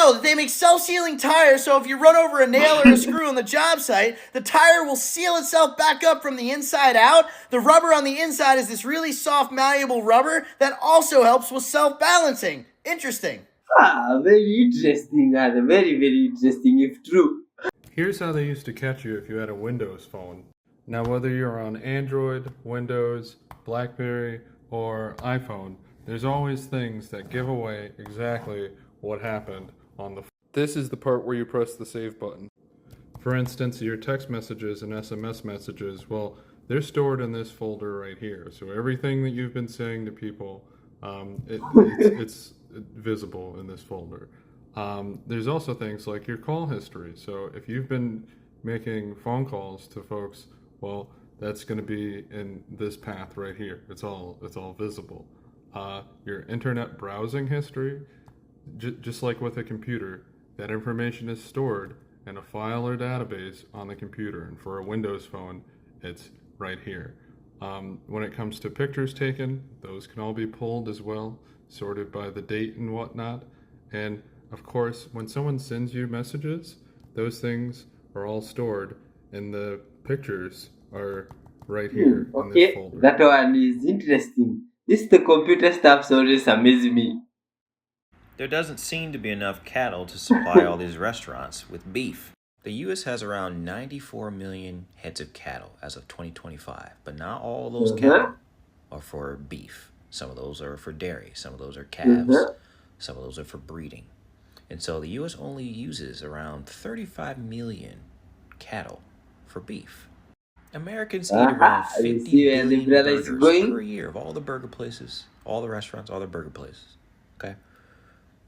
know that they make self-sealing tires, so if you run over a nail or a screw on the job site, the tire will seal itself back up from the inside out. The rubber on the inside is this really soft, malleable rubber that also helps with self-balancing. Interesting. Very interesting, very, very interesting if true. Here's how they used to catch you if you had a Windows phone. Now, whether you're on Android, Windows, BlackBerry, or iPhone, there's always things that give away exactly what happened on the phone. This is the part where you press the save button. For instance, your text messages and SMS messages, well, they're stored in this folder right here. So everything that you've been saying to people, it's visible in this folder. There's also things like your call history. So if you've been making phone calls to folks, well, that's going to be in this path right here. It's all visible. Your internet browsing history, just like with a computer, that information is stored in a file or database on the computer. And for a Windows phone, it's right here. When it comes to pictures taken, those can all be pulled as well, sorted by the date and whatnot. And of course, when someone sends you messages, those things are all stored, and the pictures are right here in this folder. That one is interesting. The computer stuff always amazes me. There doesn't seem to be enough cattle to supply all these restaurants with beef. The U.S. has around 94 million heads of cattle as of 2025, but not all of those cattle are for beef. Some of those are for dairy, some of those are calves, some of those are for breeding. And so the U.S. only uses around 35 million cattle for beef. Americans eat around 50 billion burgers per year of all the burger places, all the restaurants, all the burger places. Okay?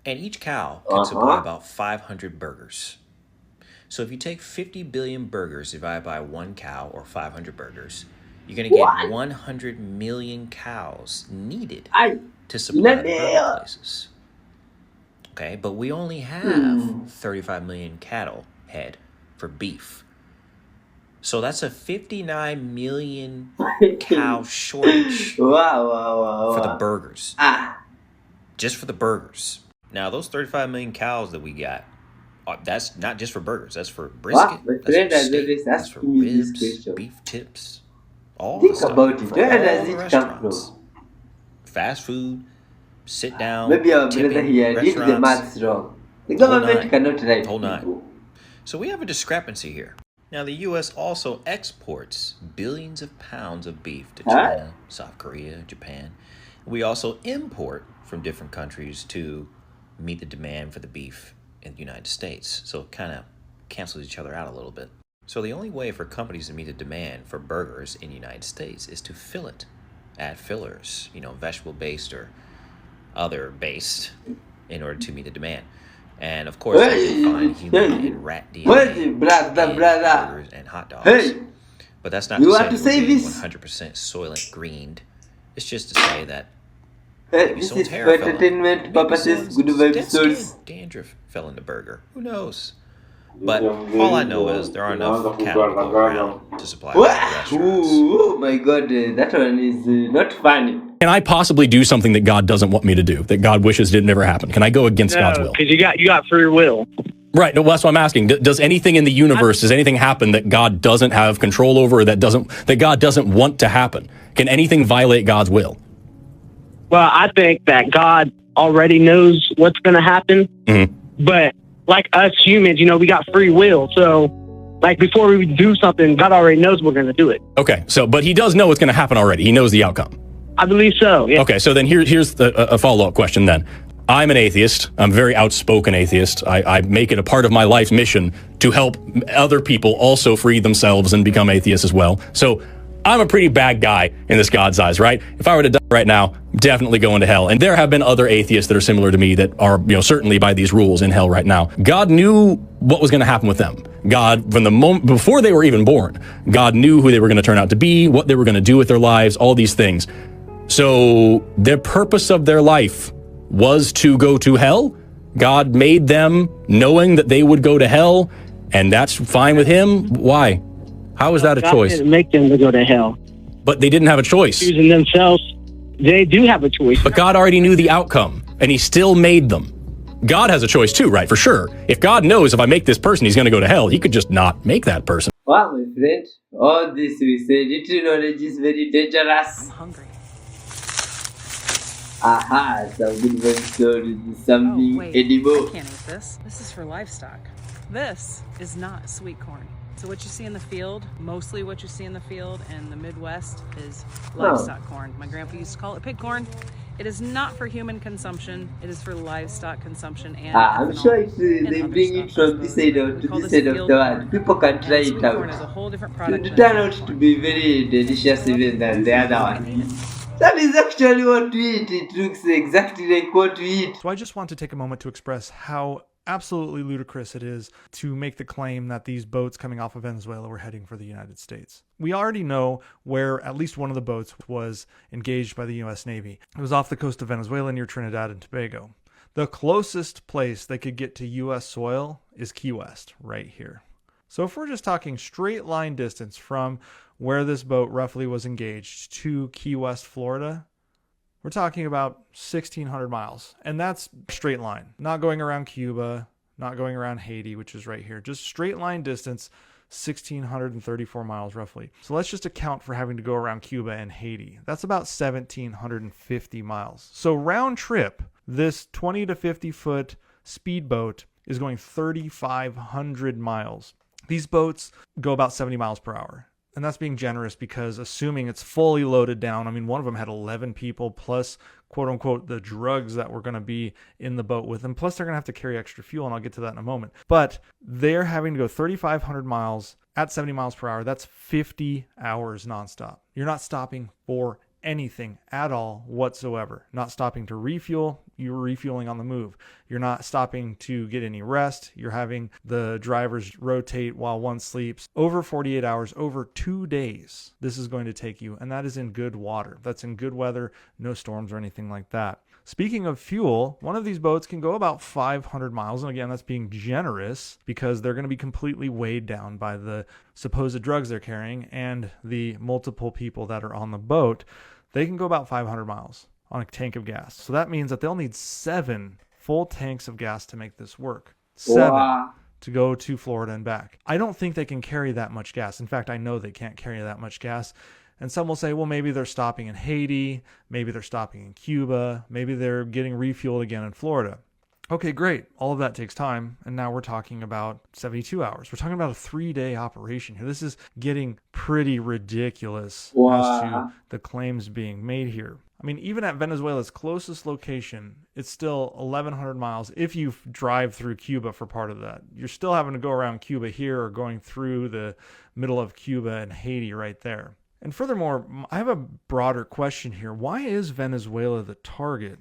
And each cow can supply about 500 burgers. So if you take 50 billion burgers divided by one cow or 500 burgers, you're going to get 100 million cows needed to supply the burger places. Okay, but we only have 35 million cattle head for beef. So that's a 59 million cow shortage for the burgers. Just for the burgers. Now, those 35 million cows that we got, that's not just for burgers. That's for brisket, that's for steak, that's for ribs, beef tips, all the stuff. Think about it. Where does it come from? Fast food, sit down, maybe our brother here did the maths wrong. The government cannot write. Hold on. So we have a discrepancy here. Now, the U.S. also exports billions of pounds of beef to China, South Korea, Japan. We also import from different countries to meet the demand for the beef in the United States. So it kind of cancels each other out a little bit. So the only way for companies to meet the demand for burgers in the United States is to fill it, add fillers, vegetable-based or other based, in order to meet the demand. And of course, they can find human and rat DNA in burgers and hot dogs. But that's not to say we're 100% Soylent Greened. It's just to say that maybe this is for entertainment purposes. Good episodes. Dandruff fell in the burger. Who knows? But all I know is there aren't enough cattle to go around to supply restaurants. Oh my god, that one is not funny. Can I possibly do something that God doesn't want me to do, that God wishes didn't ever happen? Can I go against God's will? Because you got free will. Right. No, that's what I'm asking. Does anything in the universe, does anything happen that God doesn't have control over, or that God doesn't want to happen? Can anything violate God's will? Well, I think that God already knows what's going to happen. But like us humans, we got free will. So like before we do something, God already knows we're going to do it. Okay. So, but he does know what's going to happen already. He knows the outcome. I believe so. Yeah. Okay. So then here's a follow-up question then. I'm an atheist. I'm a very outspoken atheist. I make it a part of my life's mission to help other people also free themselves and become atheists as well. So I'm a pretty bad guy in this God's eyes, right? If I were to die right now, I'm definitely going to hell. And there have been other atheists that are similar to me that are, certainly by these rules in hell right now. God knew what was going to happen with them. God, from the moment before they were even born, God knew who they were going to turn out to be, what they were going to do with their lives, all these things. So the purpose of their life was to go to hell. God made them knowing that they would go to hell, and that's fine with him. Why? How is that a choice? God didn't make them to go to hell. But they didn't have a choice. Choosing themselves, they do have a choice. But God already knew the outcome, and he still made them. God has a choice too, right? For sure. If God knows if I make this person, he's going to go to hell, he could just not make that person. Wow, my friend, all this we say, little knowledge is very dangerous. I'm hungry. Aha, some good one stories, something Oh, wait. edible. I can't eat this. This is for livestock. This is not sweet corn. So what you see in the field, mostly what you see in the field in the Midwest is livestock corn. My grandpa used to call it pig corn. It is not for human consumption. It is for livestock consumption and I'm ethanol sure if and they other bring it stuff, I from this suppose, side but or we to call this this side of field the corn. world, people can try And it sweet corn is a out. whole different It product will than turn pig out to corn. be very delicious even than the other one. That is actually what we eat. It looks exactly like what we eat. So I just want to take a moment to express how absolutely ludicrous it is to make the claim that these boats coming off of Venezuela were heading for the United States. We already know where at least one of the boats was engaged by the U.S. Navy. It was off the coast of Venezuela near Trinidad and Tobago. The closest place they could get to U.S. soil is Key West, right here. So if we're just talking straight line distance from where this boat roughly was engaged to Key West, Florida, we're talking about 1,600 miles. And that's straight line, not going around Cuba, not going around Haiti, which is right here, just straight line distance, 1,634 miles roughly. So let's just account for having to go around Cuba and Haiti. That's about 1,750 miles. So round trip, this 20 to 50 foot speedboat is going 3,500 miles. These boats go about 70 miles per hour. And that's being generous because assuming it's fully loaded down, I mean, one of them had 11 people plus, quote unquote, the drugs that were going to be in the boat with them. Plus, they're going to have to carry extra fuel, and I'll get to that in a moment. But they're having to go 3,500 miles at 70 miles per hour. That's 50 hours nonstop. You're not stopping for anything at all whatsoever. Not stopping to refuel. You're refueling on the move. You're not stopping to get any rest. You're having the drivers rotate while one sleeps. Over 48 hours, over 2 days, this is going to take you. And that is in good water. That's in good weather, no storms or anything like that. Speaking of fuel, one of these boats can go about 500 miles. And again, that's being generous because they're going to be completely weighed down by the supposed drugs they're carrying and the multiple people that are on the boat. They can go about 500 miles on a tank of gas. So that means that they'll need 7 full tanks of gas to make this work. 7 to go to Florida and back. I don't think they can carry that much gas. In fact, I know they can't carry that much gas. And some will say, well, maybe they're stopping in Haiti. Maybe they're stopping in Cuba. Maybe they're getting refueled again in Florida. Okay, great. All of that takes time. And now we're talking about 72 hours. We're talking about a 3-day operation here. This is getting pretty ridiculous as to the claims being made here. I mean, even at Venezuela's closest location, it's still 1,100 miles. If you drive through Cuba for part of that, you're still having to go around Cuba here or going through the middle of Cuba and Haiti right there. And furthermore, I have a broader question here. Why is Venezuela the target?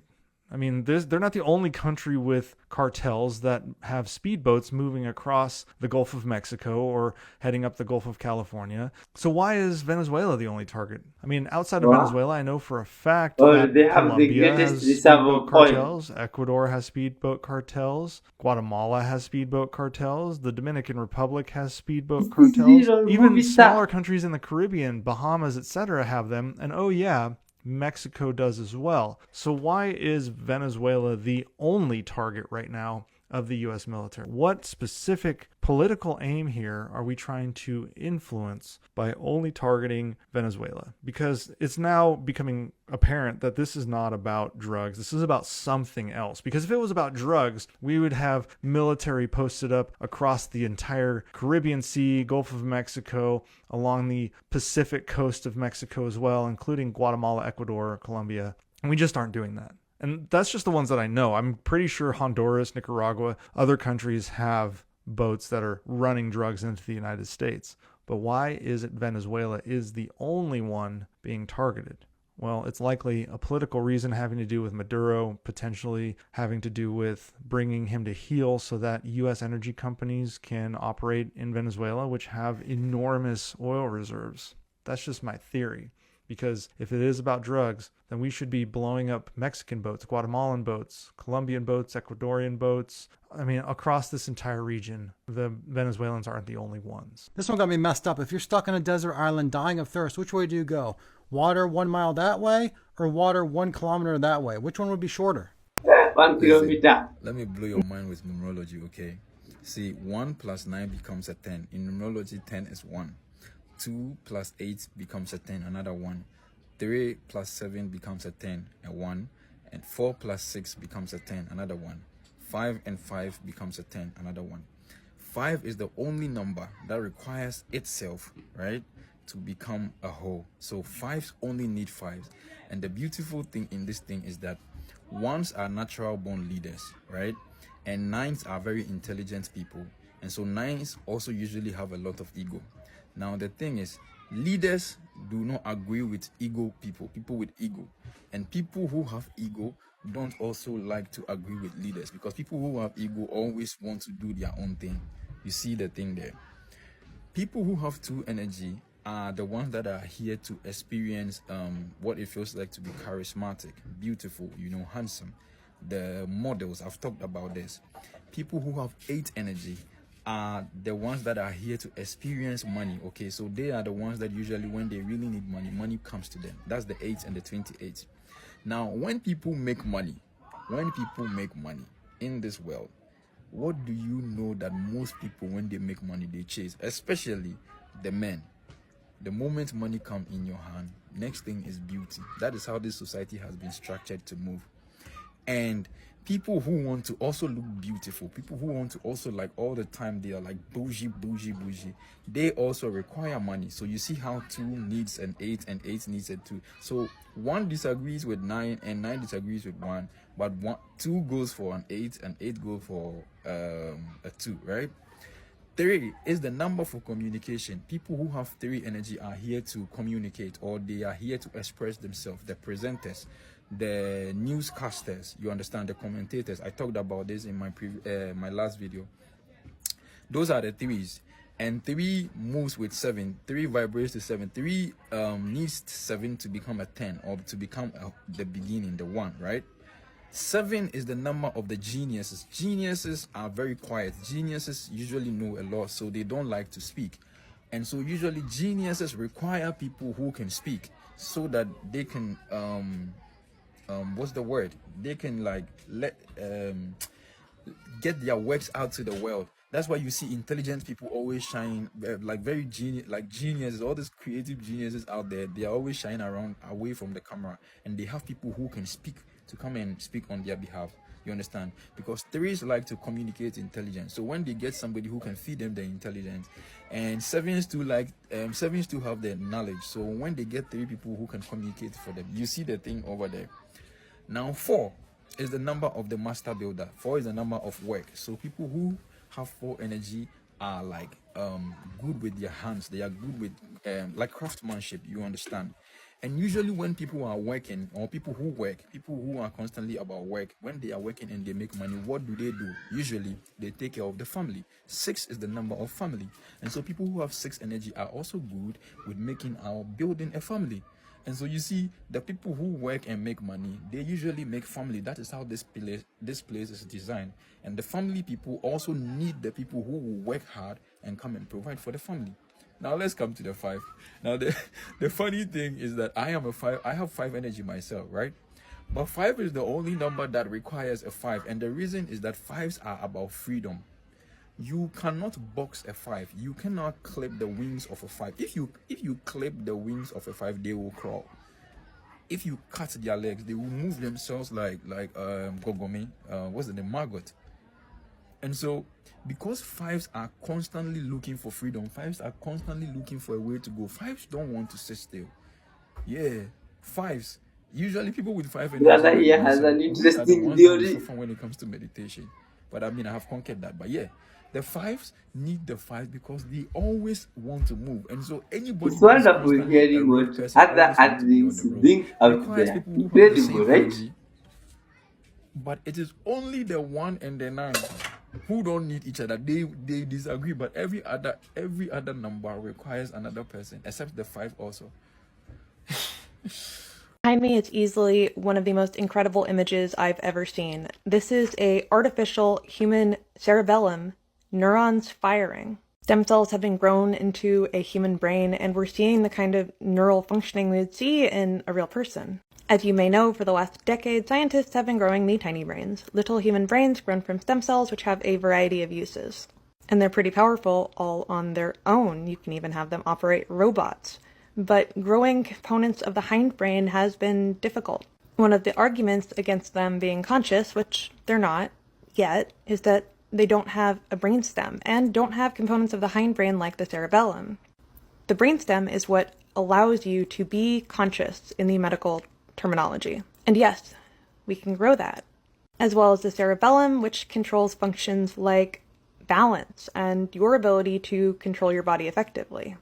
I mean, they're not the only country with cartels that have speedboats moving across the Gulf of Mexico or heading up the Gulf of California. So why is Venezuela the only target? I mean, outside of Venezuela, I know for a fact that they have Colombia the has greatest speedboat reserve oil. cartels, Ecuador has speedboat cartels, Guatemala has speedboat cartels, the Dominican Republic has speedboat cartels, even smaller countries in the Caribbean, Bahamas, etc. have them, and oh yeah, Mexico does as well. So why is Venezuela the only target right now of the U.S. military? What specific political aim here are we trying to influence by only targeting Venezuela? Because it's now becoming apparent that this is not about drugs. This is about something else. Because if it was about drugs, we would have military posted up across the entire Caribbean Sea, Gulf of Mexico, along the Pacific coast of Mexico as well, including Guatemala, Ecuador, Colombia. And we just aren't doing that. And that's just the ones that I know. I'm pretty sure Honduras, Nicaragua, other countries have boats that are running drugs into the United States. But why is it Venezuela is the only one being targeted? Well, it's likely a political reason having to do with Maduro, potentially having to do with bringing him to heel so that U.S. energy companies can operate in Venezuela, which have enormous oil reserves. That's just my theory. Because if it is about drugs, then we should be blowing up Mexican boats, Guatemalan boats, Colombian boats, Ecuadorian boats. I mean, across this entire region, the Venezuelans aren't the only ones. This one got me messed up. If you're stuck on a desert island dying of thirst, which way do you go? Water 1 mile that way or water 1 kilometer that way? Which one would be shorter? 1 kilometer. Let me blow your mind with numerology, okay? See, 1 plus 9 becomes a 10. In numerology, 10 is 1. 2 plus 8 becomes a 10, another 1. 3 plus 7 becomes a 10, a 1. And 4 plus 6 becomes a 10, another 1. 5 and 5 becomes a 10, another 1. 5 is the only number that requires itself, right, to become a whole. So 5s only need 5s. And the beautiful thing in this thing is that 1s are natural born leaders, right? And 9s are very intelligent people. And so 9s also usually have a lot of ego. Now the thing is, leaders do not agree with ego people with ego. And people who have ego don't also like to agree with leaders, because people who have ego always want to do their own thing. You see the thing there. People who have 2 energy are the ones that are here to experience what it feels like to be charismatic, beautiful, handsome. The models, I've talked about this. People who have 8 energy are the ones that are here to experience money. Okay, so they are the ones that usually, when they really need money, money comes to them. That's the 8 and the 28. Now, when people make money in this world, what do you know that most people, when they make money, they chase? Especially the men. The moment money comes in your hand, next thing is beauty. That is how this society has been structured to move. And people who want to also look beautiful, people who want to also, like, all the time they are like bougie, they also require money. So you see how 2 needs an 8 and 8 needs a 2. So 1 disagrees with 9 and 9 disagrees with 1, but 2 goes for an 8 and 8 goes for a 2, right? 3 is the number for communication. People who have 3 energy are here to communicate, or they are here to express themselves. The presenters, the newscasters, you understand, the commentators. I talked about this in my last video. Those are the 3s. And 3 moves with 7. 3 vibrates to 7. 3 needs 7 to become a 10, or to become the beginning, the 1, right? 7 is the number of the geniuses. Geniuses are very quiet. Geniuses usually know a lot, so they don't like to speak. And so usually geniuses require people who can speak, so that they can what's the word? They can, like, get their works out to the world. That's why you see intelligent people always shine, like very geniuses, all these creative geniuses out there. They are always shining around, away from the camera, and they have people who can speak, to come and speak on their behalf. You understand? Because 3s like to communicate intelligence. So when they get somebody who can feed them the intelligence, and 7s too have the knowledge. So when they get 3 people who can communicate for them, you see the thing over there. Now 4 is the number of the master builder. 4 is the number of work. So people who have 4 energy are like good with their hands. They are good with like craftsmanship. You understand? And usually when people are working, or people who are constantly about work, when they are working and they make money, what do? Usually they take care of the family. 6 is the number of family. And so people who have 6 energy are also good with building a family. And so you see, the people who work and make money, they usually make family. That is how this place is designed. And the family people also need the people who will work hard and come and provide for the family. Now let's come to the 5. Now the funny thing is that I am a 5. I have 5 energy myself, right? But 5 is the only number that requires a 5. And the reason is that 5s are about freedom. You cannot box a 5. You cannot clip the wings of a 5. If you clip the wings of a 5, they will crawl. If you cut their legs, they will move themselves like Gogome, what's the name, Margot. And so, because 5s are constantly looking for freedom, 5s are constantly looking for a way to go. 5s don't want to sit still. Yeah, 5s. Usually people with 5 energy, Brother here has an interesting theory. when it comes to meditation. But I mean, I have conquered that. But yeah, the 5s need the 5 because they always want to move. And so anybody, It's wonderful hearing what other admins think out there. Incredible, right? energy, but it is only the 1 and the 9 who don't need each other. They disagree, but every other number requires another person, except the 5 also. Behind me is easily one of the most incredible images I've ever seen. This is a artificial human cerebellum, neurons firing. Stem cells have been grown into a human brain, and we're seeing the kind of neural functioning we would see in a real person. As you may know, for the last decade, scientists have been growing the tiny brains, little human brains grown from stem cells which have a variety of uses. And they're pretty powerful all on their own. You can even have them operate robots. But growing components of the hindbrain has been difficult. One of the arguments against them being conscious, which they're not yet, is that they don't have a brainstem and don't have components of the hindbrain like the cerebellum. The brainstem is what allows you to be conscious in the medical terminology. And yes, we can grow that, as well as the cerebellum, which controls functions like balance and your ability to control your body effectively.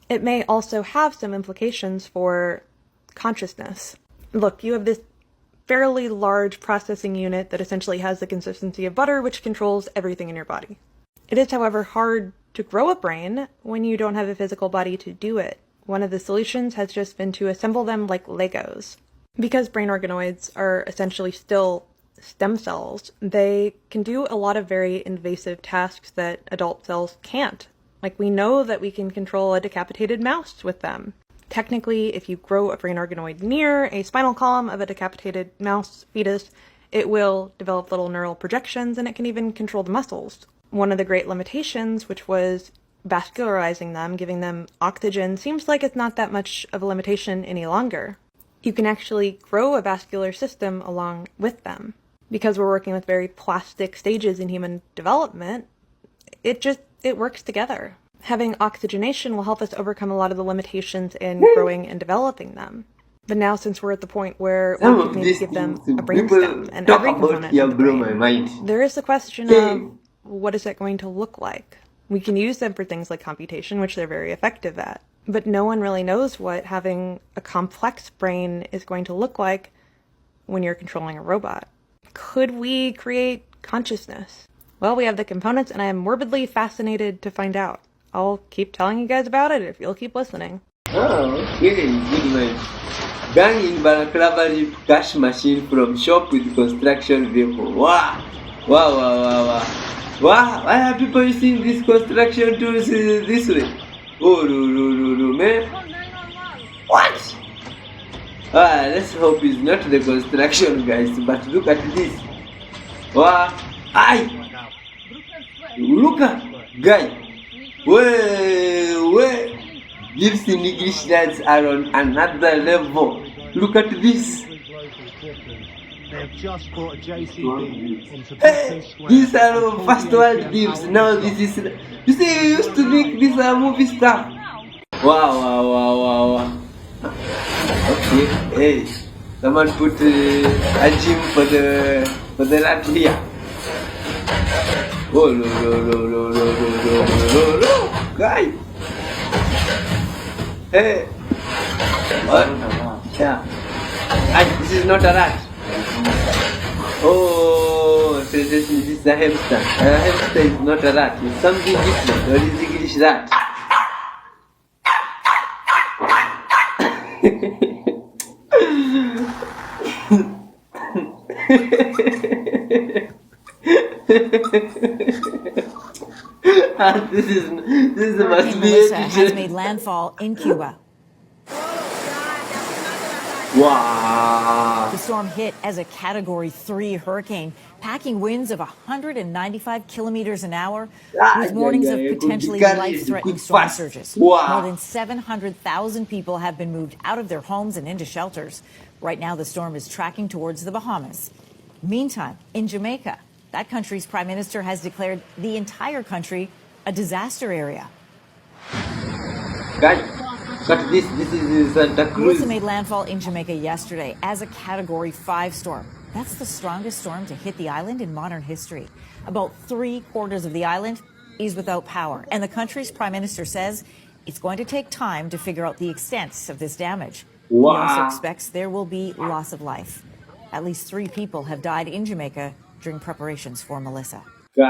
It may also have some implications for consciousness. Look, you have this fairly large processing unit that essentially has the consistency of butter, which controls everything in your body. It is, however, hard to grow a brain when you don't have a physical body to do it. One of the solutions has just been to assemble them like Legos. Because brain organoids are essentially still stem cells, they can do a lot of very invasive tasks that adult cells can't. Like, we know that we can control a decapitated mouse with them. Technically, if you grow a brain organoid near a spinal column of a decapitated mouse fetus, it will develop little neural projections and it can even control the muscles. One of the great limitations, which was vascularizing them, giving them oxygen, seems like it's not that much of a limitation any longer. You can actually grow a vascular system along with them. Because we're working with very plastic stages in human development, it works together. Having oxygenation will help us overcome a lot of the limitations in growing and developing them. But now, since we're at the point where we need to give them a brainstem and every component of the brain, there is the question of what is that going to look like? We can use them for things like computation, which they're very effective at. But no one really knows what having a complex brain is going to look like when you're controlling a robot. Could we create consciousness? Well, we have the components, and I am morbidly fascinated to find out. I'll keep telling you guys about it if you'll keep listening. Oh, okay, good man. Gang in Balaclava ripped cash machine from shop with construction vehicle. Wow! Wow, wow, wow, wow. Wow, why are people using these construction tools this way? Oh, no, man. What? Let's hope it's not the construction guys, but look at this. Wow! Aye! Look at guy. Wait. Gifts in English dance are on another level. Look at this. They've just brought a JCB into These are first world gifts. Now this is. You see, you used to make this movie stuff. Wow. Okay, hey, someone put a gym for the rat here. Oh no, guy. Hey, what? Yeah. This is not a rat. Oh, this is a hamster. A hamster is not a rat. It's something different. What is English rat? This must be Melissa has made landfall in Cuba. Wow. The storm hit as a Category 3 hurricane, packing winds of 195 kilometers an hour, with warnings of potentially life-threatening storm surges. Wow. More than 700,000 people have been moved out of their homes and into shelters. Right now, the storm is tracking towards the Bahamas. Meantime, in Jamaica, that country's prime minister has declared the entire country a disaster area. But this is Santa Cruz. Melissa made landfall in Jamaica yesterday as a Category 5 storm. That's the strongest storm to hit the island in modern history. About 3/4 of the island is without power, and the country's prime minister says it's going to take time to figure out the extent of this damage. Wow. He also expects there will be loss of life. At least 3 people have died in Jamaica during preparations for Melissa.